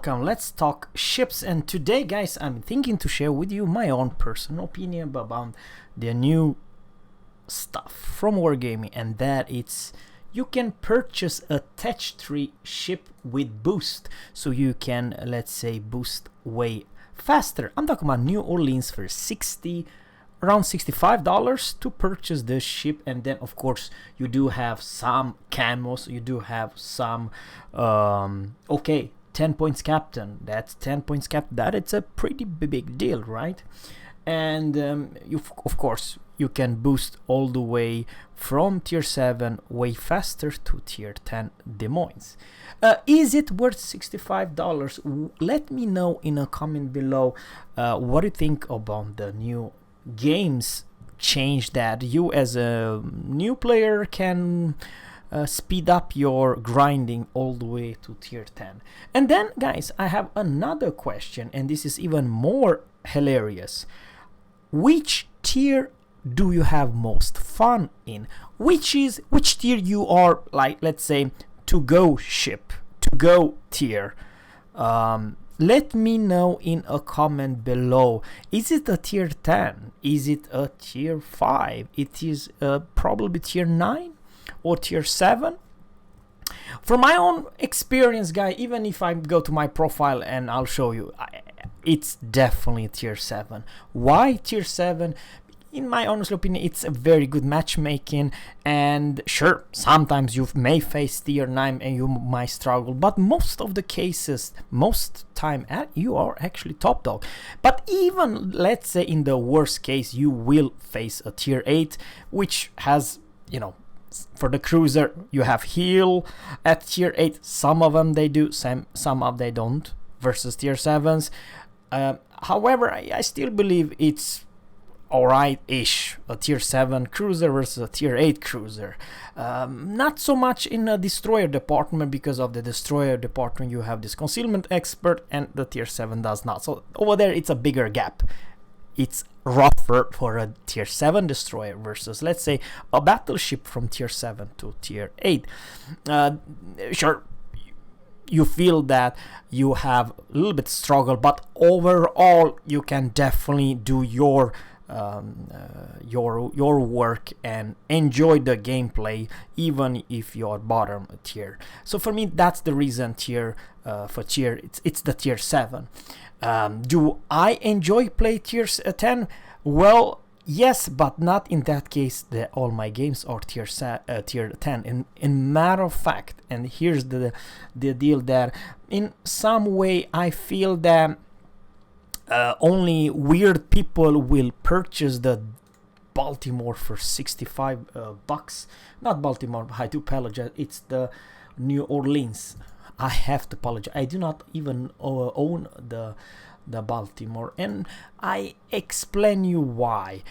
welcome. Let's talk ships. And today, guys, I'm thinking to share with you my own personal opinion about the new stuff from Wargaming, and that it's you can purchase a Tech 3 ship with boost, so you can, let's say, boost way faster. I'm talking about New Orleans for around $65 to purchase this ship. And then of course you do have some camos, you do have some 10 points captain. That's 10 points captain. That it's a pretty big deal, right? And of course you can boost all the way from tier 7 way faster to tier 10 Des Moines. Is it worth $65? Let me know in a comment below what do you think about the new games change that you as a new player can speed up your grinding all the way to tier 10. And then, guys, I have another question, and this is even more hilarious. Which tier do you have most fun in? Which tier you are, like, let's say, to go ship, to go tier? Let me know in a comment below. Is it a tier 10? Is it a tier 5? It is probably tier 9 or tier 7? From my own experience, guy, even if I go to my profile and I'll show you, it's definitely tier 7. Why tier 7? In my honest opinion, it's a very good matchmaking, and sure, sometimes you may face tier 9 and you might struggle, but most of the cases, most time you are actually top dog. But even, let's say, in the worst case, you will face a tier 8, which has, you know, for the cruiser, you have heal at tier 8. Some of them they do, some of they don't, versus tier 7s. However, I still believe it's alright-ish, a tier 7 cruiser versus a tier 8 cruiser. Not so much in a destroyer department, because of the destroyer department you have this concealment expert and the tier 7 does not. So over there it's a bigger gap. It's rougher for a tier 7 destroyer versus, let's say, a battleship from tier 7 to tier 8. Sure, you feel that you have a little bit struggle, but overall you can definitely do your work and enjoy the gameplay, even if you're bottom tier. So for me, that's the reason it's the tier 7. Do I enjoy play tier 10? Well, yes, but not in that case. All my games are tier 10. In matter of fact, and here's the deal, that in some way I feel that only weird people will purchase the Baltimore for $65. Not Baltimore, I do apologize. It's the New Orleans. I have to apologize. I do not even own the Baltimore, and I explain you why.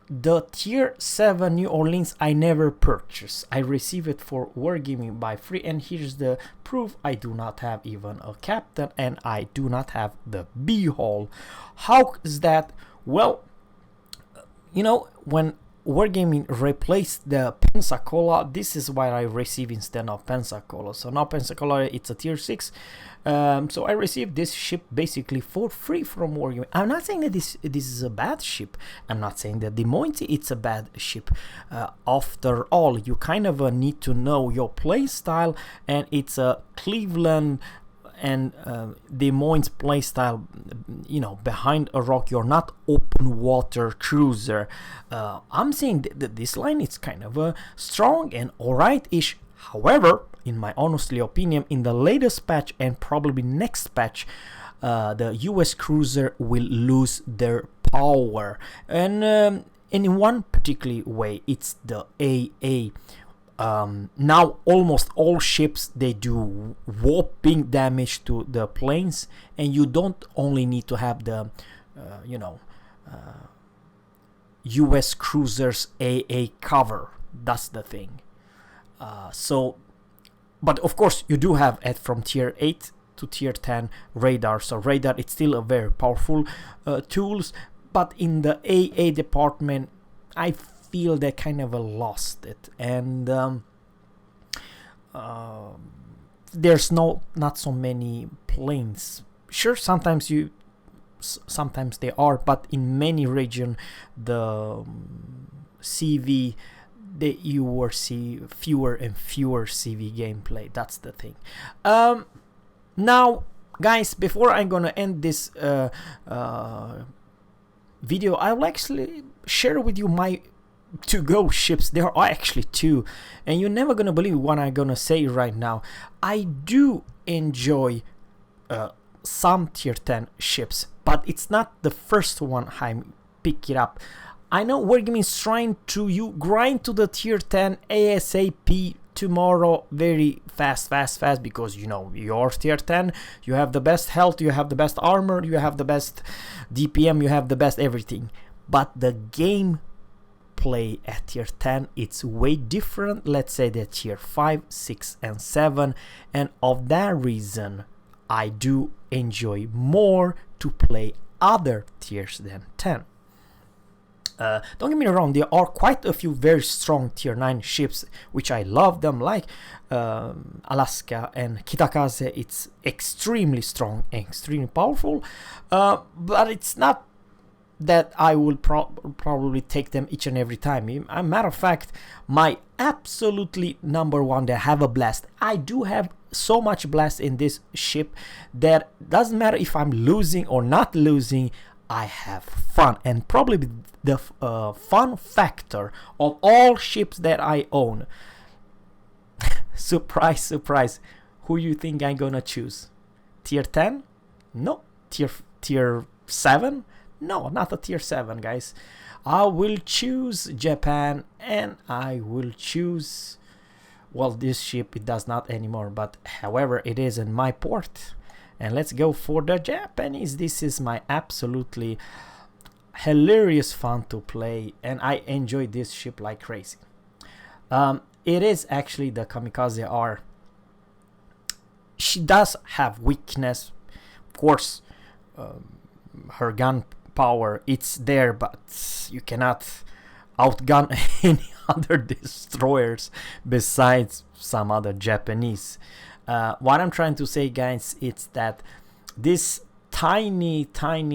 The tier 7 New Orleans I never purchased. I receive it for Wargaming by free, and here's the proof. I do not have even a captain, and I do not have the B-hull. How is that? Well, you know, when Wargaming replaced the Pensacola, this is what I receive instead of Pensacola. So now Pensacola, it's a tier 6. So I received this ship basically for free from Wargaming. I'm not saying that this is a bad ship. I'm not saying that Des Moines it's a bad ship. After all, you kind of need to know your play style, and it's a Cleveland and Des Moines playstyle, you know, behind a rock. You're not open water cruiser. I'm saying that this line is kind of strong and alright-ish. However, in my honestly opinion, in the latest patch and probably next patch, the US cruiser will lose their power, and in one particular way, it's the AA. Now almost all ships, they do whopping damage to the planes, and you don't only need to have the US cruisers AA cover. That's the thing. But of course you do have it from tier 8 to tier 10 radar. So radar, it's still a very powerful tools, but in the AA department I feel they kind of lost it. And there's not so many planes. Sure, sometimes they are, but in many region the CV you will see fewer and fewer CV gameplay. That's the thing. Now, guys, before I'm gonna end this video, I will actually share with you my to-go ships. There are actually two, and you're never gonna believe what I'm gonna say right now. I do enjoy some tier 10 ships, but it's not the first one I'm picking up. I know Wargaming is trying to grind to the tier 10 ASAP tomorrow, very fast, because you know you're tier 10, you have the best health, you have the best armor, you have the best DPM, you have the best everything. But the game play at tier 10, it's way different. Let's say that tier 5, 6 and 7, and of that reason I do enjoy more to play other tiers than 10. Don't get me wrong, there are quite a few very strong tier 9 ships which I love them, like Alaska and Kitakaze. It's extremely strong, extremely powerful, but it's not that I will probably take them each and every time. As a matter of fact, my absolutely number one that have a blast. I do have so much blast in this ship that doesn't matter if I'm losing or not losing, I have fun. And probably the fun factor of all ships that I own. Surprise, surprise. Who you think I'm gonna choose? Tier 10? No. Tier 7? No, not a tier 7, guys. I will choose Japan, and I will choose, well, this ship, it does not anymore, but however it is in my port. And let's go for the Japanese. This is my absolutely hilarious fun to play, and I enjoy this ship like crazy. It is actually the Kamikaze R. She does have weakness, of course. Her gun power, it's there, but you cannot outgun any other destroyers besides some other Japanese. What I'm trying to say, guys, it's that this tiny,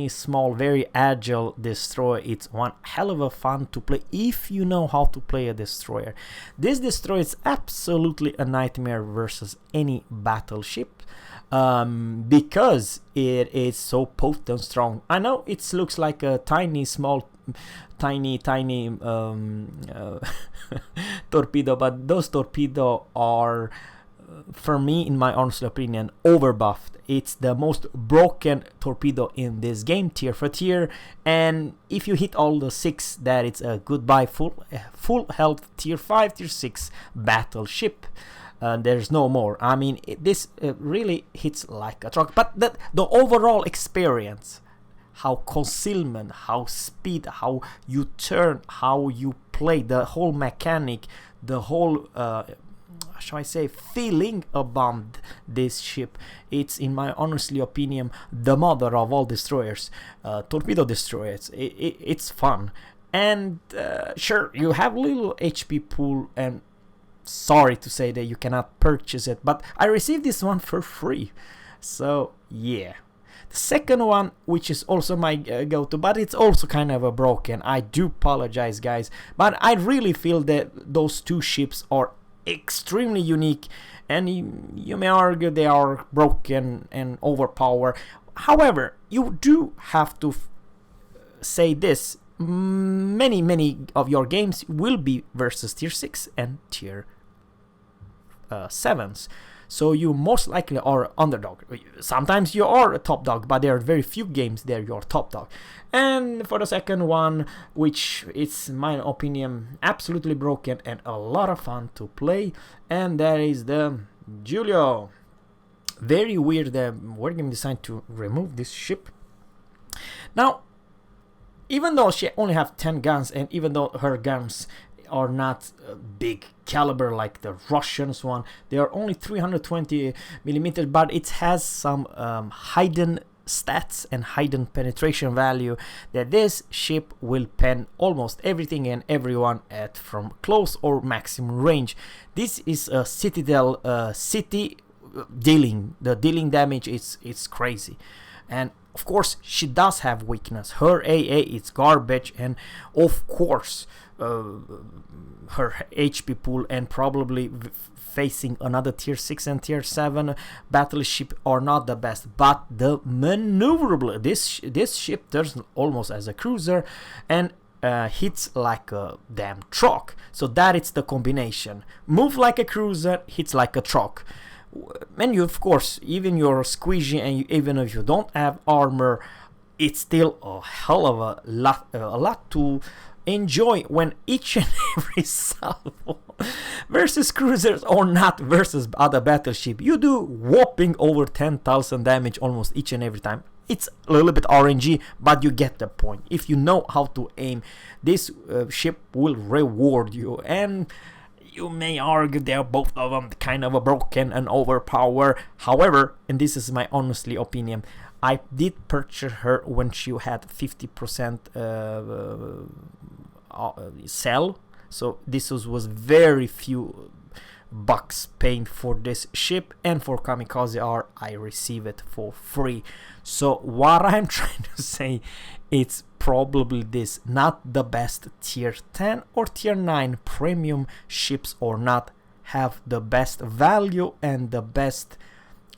small, very agile destroyer, it's one hell of a fun to play if you know how to play a destroyer. This destroyer is absolutely a nightmare versus any battleship, because it is so potent strong. I know it looks like a tiny torpedo, but those torpedo are, for me, in my honest opinion, overbuffed. It's the most broken torpedo in this game, tier for tier, and if you hit all the 6, that it's a goodbye, full health tier 5, tier 6 battleship. There's no more. I mean, this really hits like a truck. But the overall experience, how concealment, how speed, how you turn, how you play, the whole mechanic, the whole shall I say, feeling about this ship, it's, in my honestly opinion, the mother of all destroyers, torpedo destroyers. It's fun, and sure, you have little HP pool, and sorry to say that you cannot purchase it, but I received this one for free, so yeah. The second one, which is also my go-to, but it's also kind of a broken, I do apologize, guys, but I really feel that those two ships are extremely unique, and you may argue they are broken and overpowered. However, you do have to say this, many of your games will be versus tier 6 and tier 7s, so you most likely are underdog. Sometimes you are a top dog, but there are very few games there you're top dog. And for the second one, which is, in my opinion, absolutely broken and a lot of fun to play, and that is the Julio. Very weird that Wargaming decided to remove this ship. Now, even though she only have 10 guns, and even though her guns are not big caliber like the Russians one, they are only 320 millimeters, but it has some hidden stats and hidden penetration value that this ship will pen almost everything and everyone at from close or maximum range. This is a Citadel city the dealing damage it's crazy. And of course she does have weakness. Her AA is garbage, and of course her HP pool and probably facing another tier 6 and tier 7 battleship are not the best, but the maneuverability, this ship turns almost as a cruiser and hits like a damn truck. So that is the combination: move like a cruiser, hits like a truck. And you, of course, even you're squishy, and even if you don't have armor, it's still a hell of a lot to enjoy when each and every salvo versus cruisers or not versus other battleship, you do whopping over 10,000 damage almost each and every time. It's a little bit RNG, but you get the point. If you know how to aim, this ship will reward you. And you may argue they're both of them kind of a broken and overpowered. However, and this is my honestly opinion, I did purchase her when she had 50% sell. So this was very few bucks paying for this ship, and for Kamikaze R I receive it for free. So what I'm trying to say, it's probably this not the best tier 10 or tier 9 premium ships or not have the best value and the best,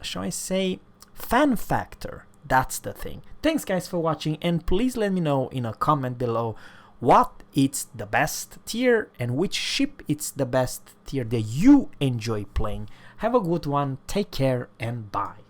shall I say, fan factor. That's the thing. Thanks guys for watching, and please let me know in a comment below what is the best tier and which ship it's the best tier that you enjoy playing. Have a good one, take care, and bye.